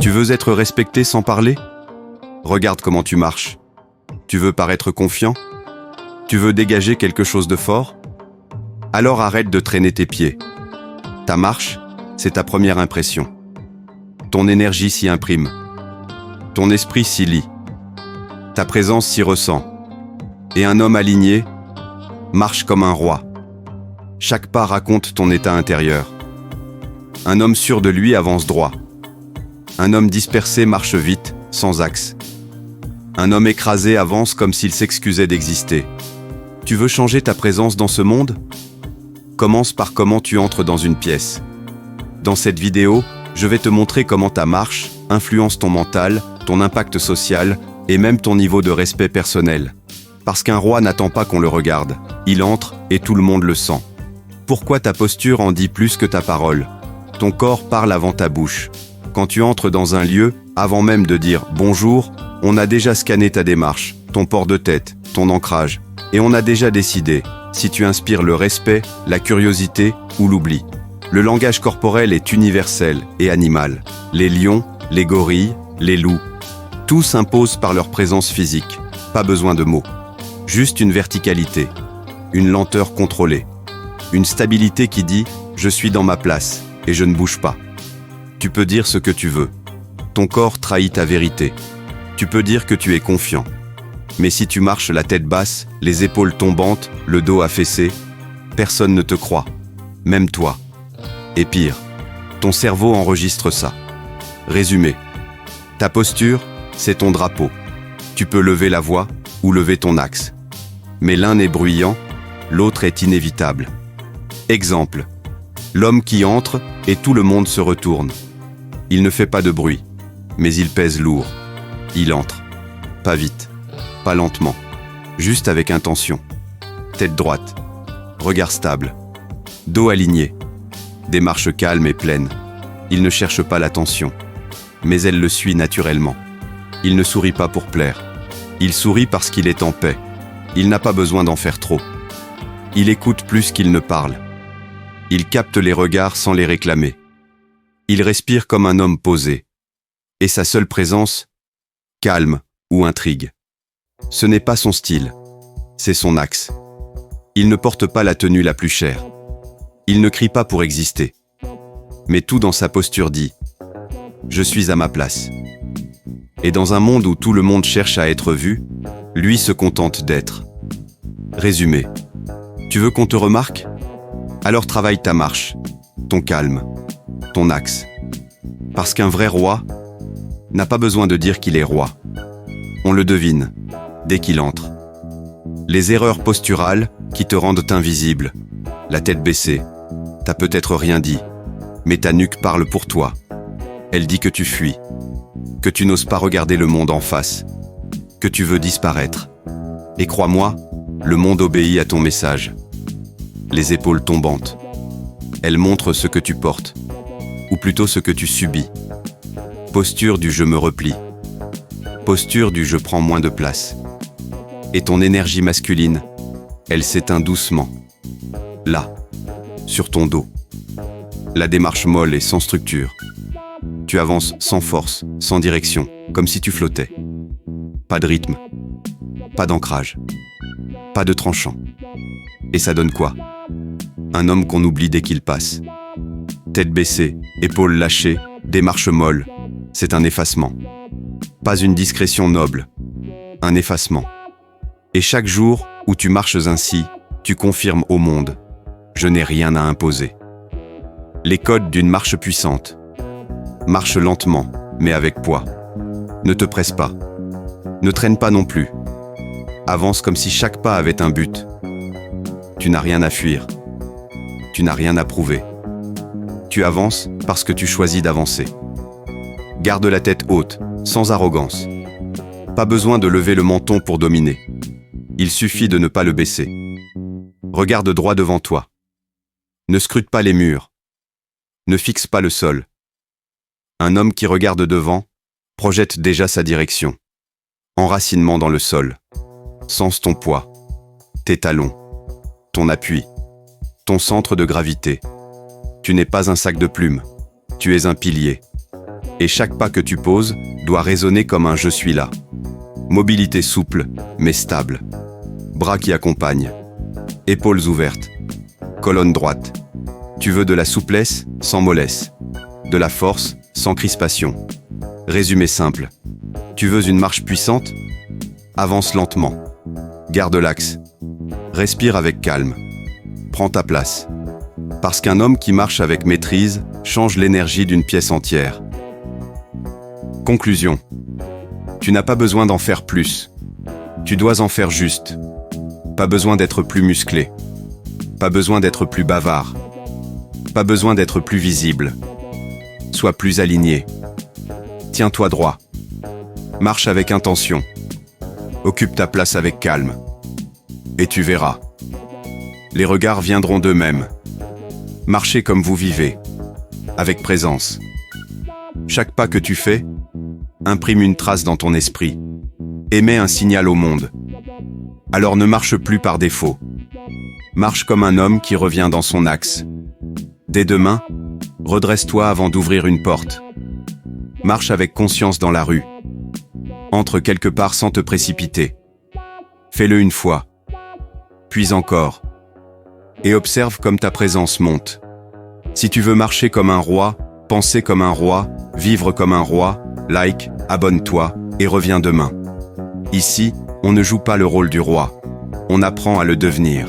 Tu veux être respecté sans parler? Regarde comment tu marches. Tu veux paraître confiant? Tu veux dégager quelque chose de fort? Alors arrête de traîner tes pieds. Ta marche, c'est ta première impression. Ton énergie s'y imprime. Ton esprit s'y lie. Ta présence s'y ressent. Et un homme aligné marche comme un roi. Chaque pas raconte ton état intérieur. Un homme sûr de lui avance droit. Un homme dispersé marche vite, sans axe. Un homme écrasé avance comme s'il s'excusait d'exister. Tu veux changer ta présence dans ce monde? Commence par comment tu entres dans une pièce. Dans cette vidéo, je vais te montrer comment ta marche influence ton mental, ton impact social et même ton niveau de respect personnel. Parce qu'un roi n'attend pas qu'on le regarde. Il entre et tout le monde le sent. Pourquoi ta posture en dit plus que ta parole? Ton corps parle avant ta bouche. Quand tu entres dans un lieu, avant même de dire « bonjour », on a déjà scanné ta démarche, ton port de tête, ton ancrage. Et on a déjà décidé si tu inspires le respect, la curiosité ou l'oubli. Le langage corporel est universel et animal. Les lions, les gorilles, les loups, tous s'imposent par leur présence physique. Pas besoin de mots. Juste une verticalité, une lenteur contrôlée, une stabilité qui dit « je suis dans ma place et je ne bouge pas ». Tu peux dire ce que tu veux. Ton corps trahit ta vérité. Tu peux dire que tu es confiant. Mais si tu marches la tête basse, les épaules tombantes, le dos affaissé, personne ne te croit, même toi. Et pire, ton cerveau enregistre ça. Résumé. Ta posture, c'est ton drapeau. Tu peux lever la voix ou lever ton axe. Mais l'un est bruyant, l'autre est inévitable. Exemple. L'homme qui entre et tout le monde se retourne. Il ne fait pas de bruit, mais il pèse lourd. Il entre. Pas vite, pas lentement, juste avec intention. Tête droite, regard stable, dos aligné, démarche calme et pleine. Il ne cherche pas l'attention, mais elle le suit naturellement. Il ne sourit pas pour plaire. Il sourit parce qu'il est en paix. Il n'a pas besoin d'en faire trop. Il écoute plus qu'il ne parle. Il capte les regards sans les réclamer. Il respire comme un homme posé. Et sa seule présence, calme ou intrigue. Ce n'est pas son style, c'est son axe. Il ne porte pas la tenue la plus chère. Il ne crie pas pour exister. Mais tout dans sa posture dit « Je suis à ma place ». Et dans un monde où tout le monde cherche à être vu, lui se contente d'être. Résumé. Tu veux qu'on te remarque? Alors travaille ta marche, ton calme, ton axe. Parce qu'un vrai roi n'a pas besoin de dire qu'il est roi. On le devine, dès qu'il entre. Les erreurs posturales qui te rendent invisible, la tête baissée, t'as peut-être rien dit, mais ta nuque parle pour toi. Elle dit que tu fuis, que tu n'oses pas regarder le monde en face, que tu veux disparaître. Et crois-moi, le monde obéit à ton message. Les épaules tombantes. Elles montrent ce que tu portes, ou plutôt ce que tu subis. Posture du « je me replie ». Posture du « je prends moins de place ». Et ton énergie masculine, elle s'éteint doucement. Là, sur ton dos. La démarche molle et sans structure. Tu avances sans force, sans direction, comme si tu flottais. Pas de rythme, pas d'ancrage, pas de tranchant. Et ça donne quoi? Un homme qu'on oublie dès qu'il passe. Tête baissée, épaules lâchées, démarche molle. C'est un effacement. Pas une discrétion noble, un effacement. Et chaque jour où tu marches ainsi, tu confirmes au monde « Je n'ai rien à imposer ». Les codes d'une marche puissante. Marche lentement, mais avec poids. Ne te presse pas. Ne traîne pas non plus. Avance comme si chaque pas avait un but. Tu n'as rien à fuir. Tu n'as rien à prouver. Tu avances parce que tu choisis d'avancer. Garde la tête haute, sans arrogance. Pas besoin de lever le menton pour dominer. Il suffit de ne pas le baisser. Regarde droit devant toi. Ne scrute pas les murs. Ne fixe pas le sol. Un homme qui regarde devant projette déjà sa direction. Enracinement dans le sol. Sens ton poids, tes talons, ton appui, ton centre de gravité. Tu n'es pas un sac de plumes, tu es un pilier. Et chaque pas que tu poses doit résonner comme un « je suis là ». Mobilité souple, mais stable. Bras qui accompagnent. Épaules ouvertes. Colonne droite. Tu veux de la souplesse sans mollesse. De la force sans crispation. Résumé simple. Tu veux une marche puissante? Avance lentement. Garde l'axe. Respire avec calme. Prends ta place. Parce qu'un homme qui marche avec maîtrise change l'énergie d'une pièce entière. Conclusion. Tu n'as pas besoin d'en faire plus. Tu dois en faire juste. Pas besoin d'être plus musclé. Pas besoin d'être plus bavard. Pas besoin d'être plus visible. Sois plus aligné. Tiens-toi droit. Marche avec intention. Occupe ta place avec calme. Et tu verras. Les regards viendront d'eux-mêmes. Marchez comme vous vivez, avec présence. Chaque pas que tu fais, imprime une trace dans ton esprit. Émets un signal au monde. Alors ne marche plus par défaut. Marche comme un homme qui revient dans son axe. Dès demain, redresse-toi avant d'ouvrir une porte. Marche avec conscience dans la rue. Entre quelque part sans te précipiter. Fais-le une fois, puis encore. Et observe comme ta présence monte. Si tu veux marcher comme un roi, penser comme un roi, vivre comme un roi, like, abonne-toi et reviens demain. Ici, on ne joue pas le rôle du roi. On apprend à le devenir.